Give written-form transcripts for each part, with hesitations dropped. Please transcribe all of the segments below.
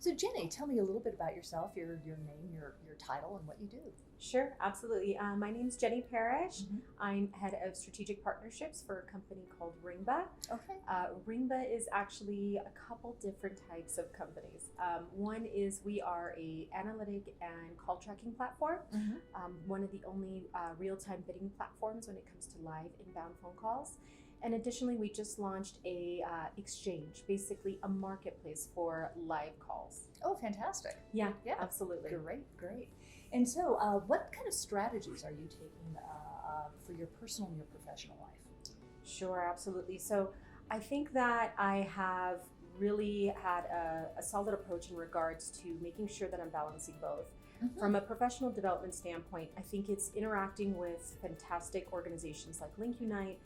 So Jenny, tell me a little bit about yourself, your name, your title, and what you do. Sure, absolutely. My name's Jenny Parrish. Mhm. I'm head of strategic partnerships for a company called Ringba. Okay. Ringba is actually a couple different types of companies. One is we are a analytic and call tracking platform, Mhm. one of the only real-time bidding platforms when it comes to live inbound phone calls. And additionally, we just launched a exchange, basically a marketplace for live calls. Oh, fantastic. Yeah, Yeah. absolutely. Great. And so, what kind of strategies are you taking for your personal and your professional life? Sure, absolutely. So I think that I have really had a solid approach in regards to making sure that I'm balancing both. Mhm. From a professional development standpoint, I think it's interacting with fantastic organizations like LinkUnite,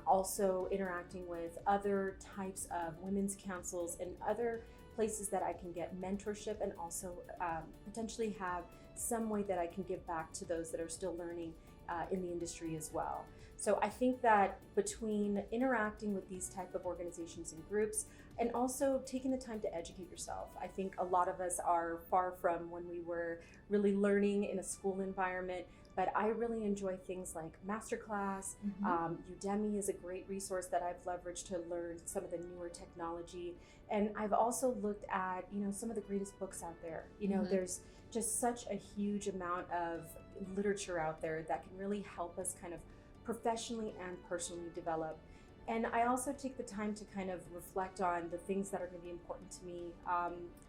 also interacting with other types of women's councils and other places that I can get mentorship and also potentially have some way that I can give back to those that are still learning in the industry as well. So I think that between interacting with these type of organizations and groups and also taking the time to educate yourself, I think a lot of us are far from when we were really learning in a school environment. But I really enjoy things like Masterclass. Mhm. Udemy is a great resource that I've leveraged to learn some of the newer technology. And I've also looked at, some of the greatest books out there. Mhm. There's just such a huge amount of literature out there that can really help us kind of professionally and personally develop. And I also take the time to kind of reflect on the things that are going to be important to me.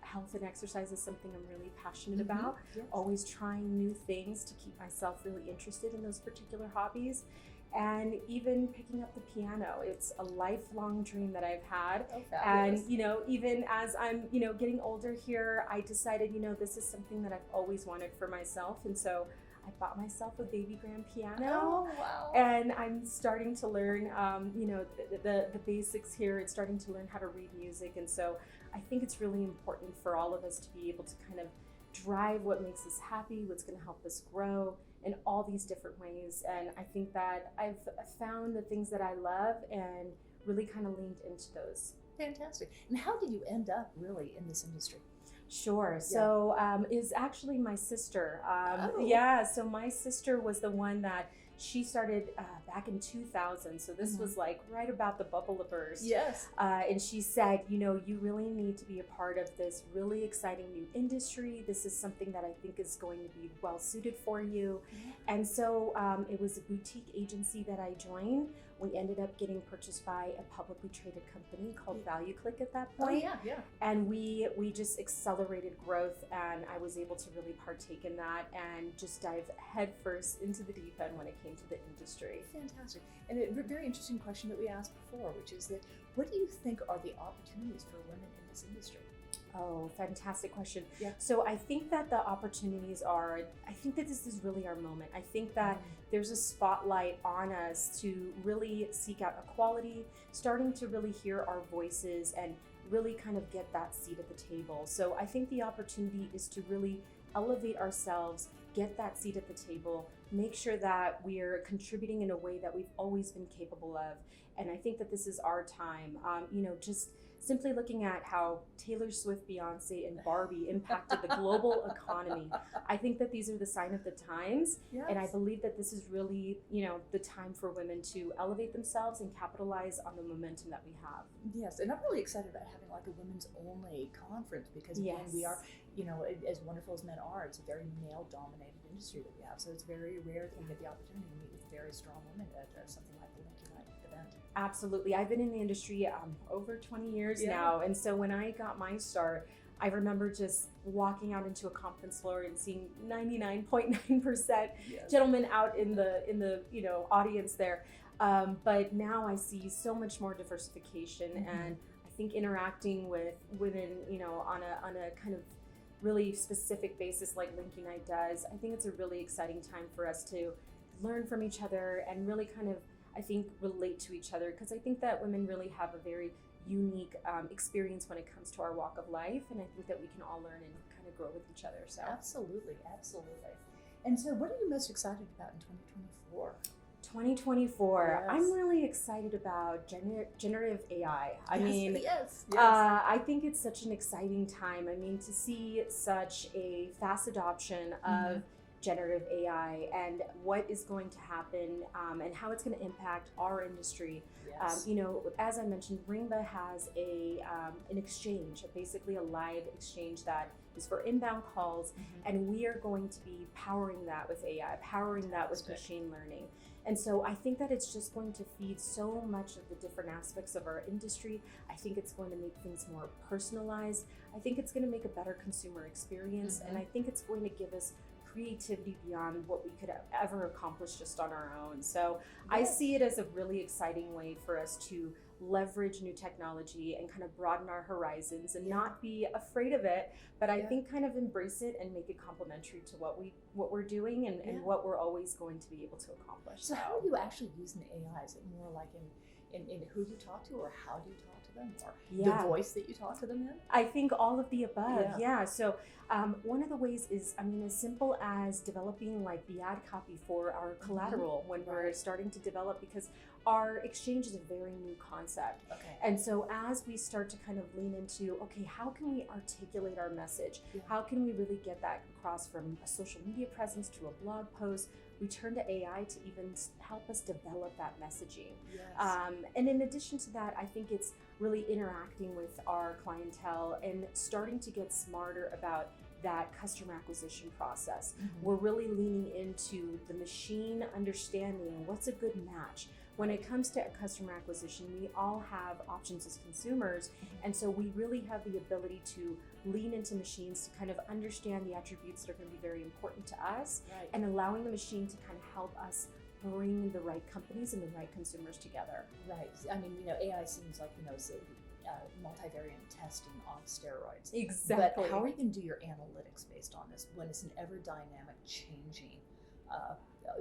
Health and exercise is something I'm really passionate Mhm. about. Yes. Always trying new things to keep myself really interested in those particular hobbies. And even picking up the piano, it's a lifelong dream that I've had. Oh, And, fabulous. even as I'm, getting older here, I decided, this is something that I've always wanted for myself. And so I bought myself a baby grand piano. Oh, wow. And I'm starting to learn, the basics here and starting to learn how to read music. And so I think it's really important for all of us to be able to kind of drive what makes us happy, what's going to help us grow in all these different ways. And I think that I've found the things that I love and really kind of leaned into those. Fantastic. And how did you end up really in this industry? Sure. So is actually my sister. Oh. Yeah. So my sister was the one that she started back in 2000. So this was like right about the bubble to burst. Yes. And she said, you really need to be a part of this really exciting new industry. This is something that I think is going to be well suited for you. And so it was a boutique agency that I joined. We ended up getting purchased by a publicly traded company called ValueClick at that Oh, point. yeah. And we just accelerated growth, and I was able to really partake in that and just dive headfirst into the deep end when it came to the industry. Fantastic. And a very interesting question that we asked before, which is that what do you think are the opportunities for women in this industry? Oh, fantastic question. Yeah. So I think that the opportunities I think that this is really our moment. I think that there's a spotlight on us to really seek out equality, starting to really hear our voices and really kind of get that seat at the table. So I think the opportunity is to really elevate ourselves, get that seat at the table, make sure that we're contributing in a way that we've always been capable of. And I think that this is our time. Just simply looking at how Taylor Swift, Beyonce, and Barbie impacted the global economy. I think that these are the sign of the times. Yes. And I believe that this is really, the time for women to elevate themselves and capitalize on the momentum that we have. Yes, and I'm really excited about having like a women's only conference because again, we are, as wonderful as men are, it's a very male dominated industry that we have. So it's very rare that we get the opportunity to meet with very strong women at something like the LinkUnite event. Absolutely. I've been in the industry over 20 years now. And so when I got my start, I remember just walking out into a conference floor and seeing 99.9% gentlemen out in the audience there. But now I see so much more diversification, and I think interacting with women, on a kind of really specific basis like LinkUnite does, I think it's a really exciting time for us to learn from each other and really kind of, I think, relate to each other, because I think that women really have a very unique experience when it comes to our walk of life, and I think that we can all learn and kind of grow with each other. So Absolutely. And so what are you most excited about in 2024? 2024. Yes. I'm really excited about generative AI. I mean, yes. I think it's such an exciting time. I mean, to see such a fast adoption of generative AI and what is going to happen and how it's going to impact our industry. Yes. You know, as I mentioned, Ringba has an exchange, basically a live exchange that is for inbound calls, and we are going to be powering that with AI, powering that with machine learning. And so I think that it's just going to feed so much of the different aspects of our industry. I think it's going to make things more personalized. I think it's going to make a better consumer experience, and I think it's going to give us creativity beyond what we could ever accomplish just on our own. So I see it as a really exciting way for us to leverage new technology and kind of broaden our horizons and not be afraid of it, but I think kind of embrace it and make it complementary to what we're doing and what we're always going to be able to accomplish. So how are you actually using AI? Is it more like in who you talk to, or how do you talk to them, or the voice that you talk to them in? I think all of the above. So one of the ways is, I mean, as simple as developing like the ad copy for our collateral when we're starting to develop, because our exchange is a very new concept. And so as we start to kind of lean into, okay, how can we articulate our message? How can we really get that across from a social media presence to a blog post? We turn to AI to even help us develop that messaging. And in addition to that, I think it's really interacting with our clientele and starting to get smarter about that customer acquisition process. We're really leaning into the machine understanding what's a good match. When it comes to customer acquisition, we all have options as consumers, and so we really have the ability to lean into machines to kind of understand the attributes that are going to be very important to us, and allowing the machine to kind of help us bring the right companies and the right consumers together. I mean, you know, AI seems like, you know, it's multivariate testing on steroids. Exactly. But how are you going to do your analytics based on this when it's an ever dynamic changing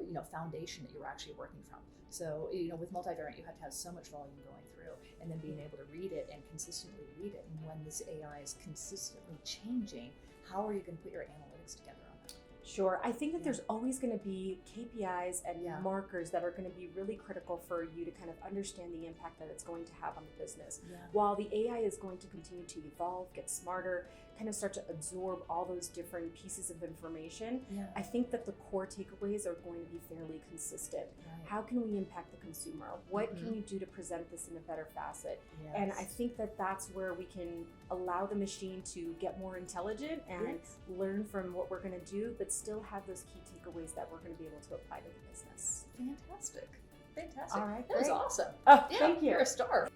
you know, foundation that you're actually working from? So, you know, with multivariate, you have to have so much volume going through, and then being able to read it and consistently read it. And when this AI is consistently changing, how are you going to put your analytics together on that? Sure. I think that there's always going to be KPIs and markers that are going to be really critical for you to kind of understand the impact that it's going to have on the business. While the AI is going to continue to evolve, get smarter, kind of start to absorb all those different pieces of information, I think that the core takeaways are going to be fairly consistent. How can we impact the consumer? What can we do to present this in a better facet? And I think that that's where we can allow the machine to get more intelligent and learn from what we're going to do, but still have those key takeaways that we're going to be able to apply to the business. Fantastic. All right, that was awesome. Oh, thank you. You're a star.